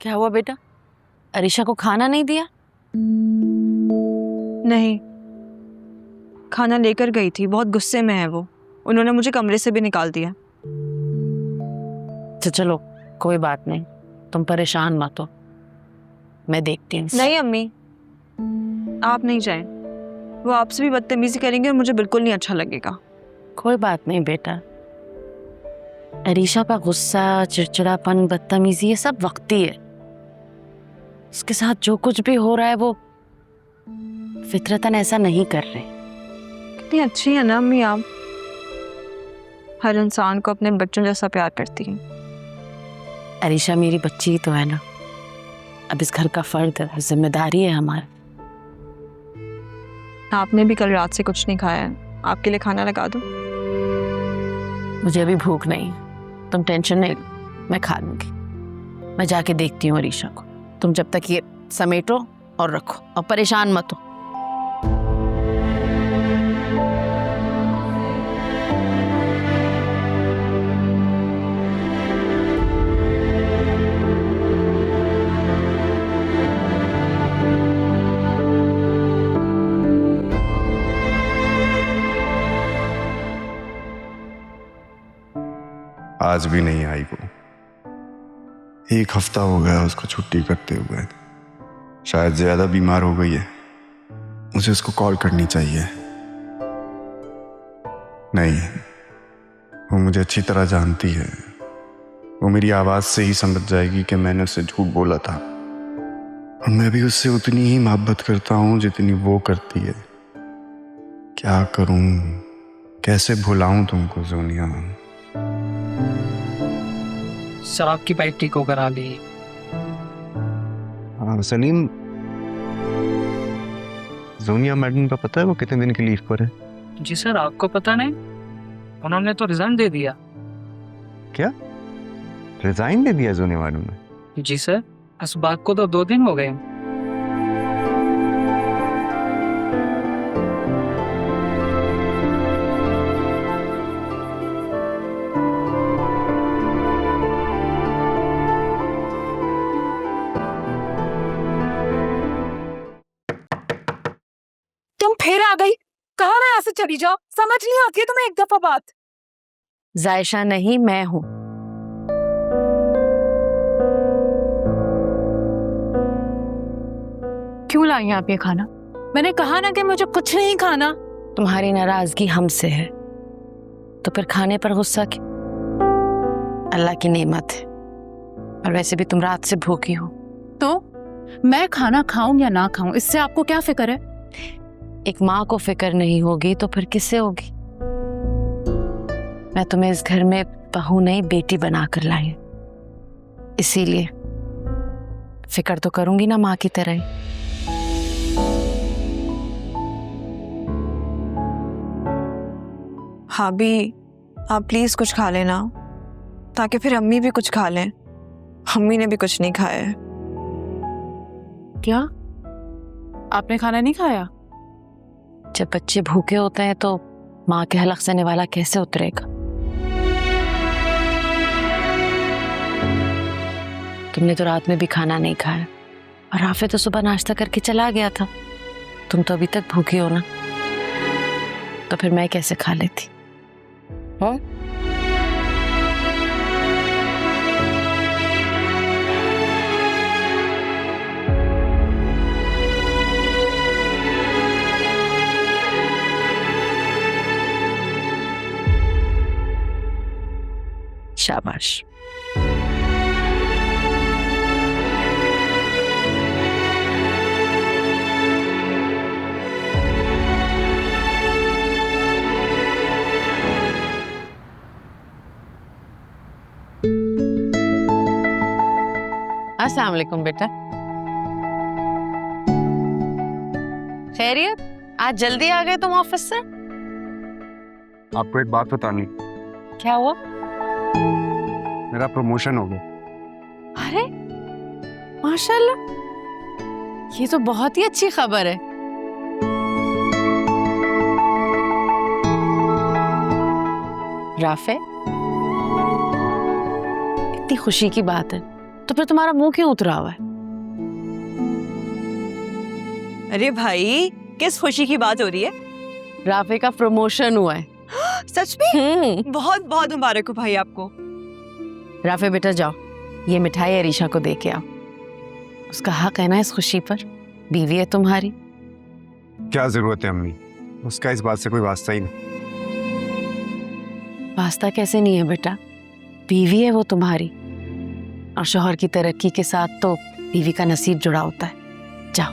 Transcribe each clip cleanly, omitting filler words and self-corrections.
क्या हुआ बेटा? अरीशा को खाना नहीं दिया? नहीं, खाना लेकर गई थी, बहुत गुस्से में है वो। उन्होंने मुझे कमरे से भी निकाल दिया। तो चलो कोई बात नहीं, तुम परेशान मत हो, मैं देखती हूँ। नहीं अम्मी, आप नहीं जाएं। वो आपसे भी बदतमीजी करेंगे और मुझे बिल्कुल नहीं अच्छा लगेगा। कोई बात नहीं बेटा, अरीशा का गुस्सा, चिड़चिड़ापन, बदतमीजी ये सब वक्ती है। उसके साथ जो कुछ भी हो रहा है वो फितरतन ऐसा नहीं कर रहे। कितनी अच्छी है ना अम्मी आप, हर इंसान को अपने बच्चों जैसा प्यार करती हैं। अरीशा मेरी बच्ची ही तो है ना, अब इस घर का फर्द है, जिम्मेदारी है हमारा। आपने भी कल रात से कुछ नहीं खाया है, आपके लिए खाना लगा दूं? मुझे अभी भूख नहीं, तुम टेंशन नहीं, मैं खा लूंगी। मैं जाके देखती हूँ अरीशा को, तुम जब तक ये समेटो और रखो और परेशान मत हो। आज भी नहीं आई वो। 1 हफ्ता हो गया उसको छुट्टी करते हुए। शायद ज्यादा बीमार हो गई है, मुझे उसको कॉल करनी चाहिए। नहीं, वो मुझे अच्छी तरह जानती है। वो मेरी आवाज से ही समझ जाएगी कि मैंने उससे झूठ बोला था। और मैं भी उससे उतनी ही मोहब्बत करता हूं जितनी वो करती है। क्या करूं, कैसे भुलाऊं तुमको सोनिया? शराब की पाइप ठीक होकर आ ली। हाँ सलीम, जोनिया मैडम का पता है वो कितने दिन की लीव पर है? जी सर, आपको पता नहीं? उन्होंने तो रिजाइन दे दिया। क्या रिजाइन दे दिया जोनिया मैडम ने? जी सर, इस बात को तो 2 दिन हो गए। तुम फिर आ गई? कहा ना यहाँ से चली जाओ, समझ नहीं आती है तुम्हें एक दफा बात? जायशा नहीं, मैं हूं। क्यों लाई आप ये खाना? मैंने कहा ना कि मुझे कुछ नहीं खाना। तुम्हारी नाराजगी हमसे है तो फिर खाने पर गुस्सा क्यों? अल्लाह की नेमत है, और वैसे भी तुम रात से भूखी हो। तो मैं खाना खाऊं या ना खाऊं, इससे आपको क्या फिक्र है? एक माँ को फिक्र नहीं होगी तो फिर किससे होगी? मैं तुम्हें इस घर में बहू नहीं बेटी बनाकर लाई, इसीलिए फिक्र तो करूंगी ना माँ की तरह ही। भाभी, आप प्लीज कुछ खा लेना, ताकि फिर अम्मी भी कुछ खा लें। अम्मी ने भी कुछ नहीं खाया है। क्या आपने खाना नहीं खाया? जब बच्चे भूखे होते हैं तो माँ के हलक से निवाला कैसे उतरेगा? तुमने तो रात में भी खाना नहीं खाया, और राफे तो सुबह नाश्ता करके चला गया था। तुम तो अभी तक भूखी हो ना, तो फिर मैं कैसे खा लेती? हाँ? शाबाश। अस्सलाम वालेकुम बेटा। खैरियत? आज जल्दी आ गए तुम ऑफिस से? आपको एक बात बतानी, क्या हुआ? मेरा प्रमोशन हो गया। अरे माशाल्लाह, ये तो बहुत ही अच्छी खबर है। राफे, इतनी खुशी की बात है, तो फिर तुम्हारा मुंह क्यों उतरा हुआ है? अरे भाई, किस खुशी की बात हो रही है? राफे का प्रमोशन हुआ है। सच में? बहुत बहुत मुबारक हो भाई आपको। राफे बेटा जाओ, ये मिठाई अरीशा को दे के आओ। उसका हक है ना इस खुशी पर, बीवी है तुम्हारी। क्या जरूरत है अम्मी, उसका इस बात से कोई वास्ता ही नहीं। वास्ता कैसे नहीं है बेटा, बीवी है वो तुम्हारी, और शौहर की तरक्की के साथ तो बीवी का नसीब जुड़ा होता है। जाओ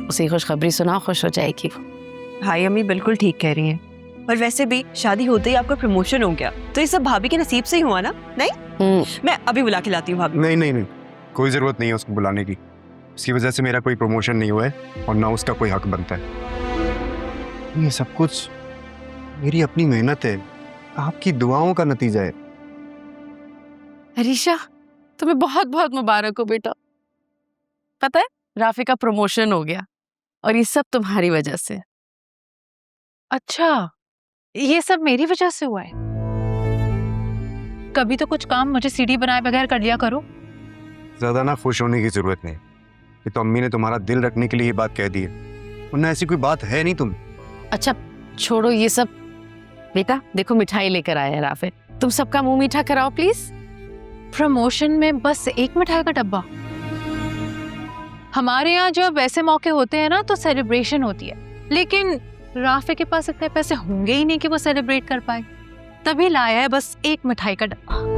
उसे खुशखबरी सुनाओ, खुश हो जाएगी वो। भाई अम्मी बिल्कुल ठीक कह रही हैं। और वैसे भी शादी होते ही आपका प्रमोशन हो गया, तो ये सब भाभी के नसीब से ही हुआ ना? नहीं, मैं अभी बुला के लाती हूँ भाभी। नहीं नहीं नहीं, कोई जरूरत नहीं है उसको बुलाने की। उसकी वजह से मेरा कोई प्रमोशन नहीं हुआ है और ना उसका कोई हक बनता है। ये सब कुछ मेरी अपनी मेहनत है, आपकी दुआओं का नतीजा है। अरीशा तुम्हें बहुत बहुत मुबारक हो बेटा। पता है राफे का प्रमोशन हो गया और ये सब तुम्हारी वजह से। अच्छा, ये सब मेरी वजह से हुआ है? कभी तो कुछ काम मुझे सीढ़ी बनाए बगैर कर लिया करो। ज्यादा ना खुश होने की जरूरत नहीं, ये तो अम्मी ने तुम्हारा दिल रखने के लिए ये बात कह दी है, वरना ऐसी कोई बात है नहीं। तुम अच्छा छोड़ो ये सब, बेटा देखो मिठाई लेकर आया है राफे, तुम सबका मुंह मीठा कराओ प्लीज। प्रमोशन में बस एक मिठाई का डब्बा? हमारे यहाँ जब ऐसे मौके होते हैं ना तो सेलिब्रेशन होती है, लेकिन राफे के पास इतने पैसे होंगे ही नहीं कि वो सेलिब्रेट कर पाए, तभी लाया है बस एक मिठाई का डब्बा।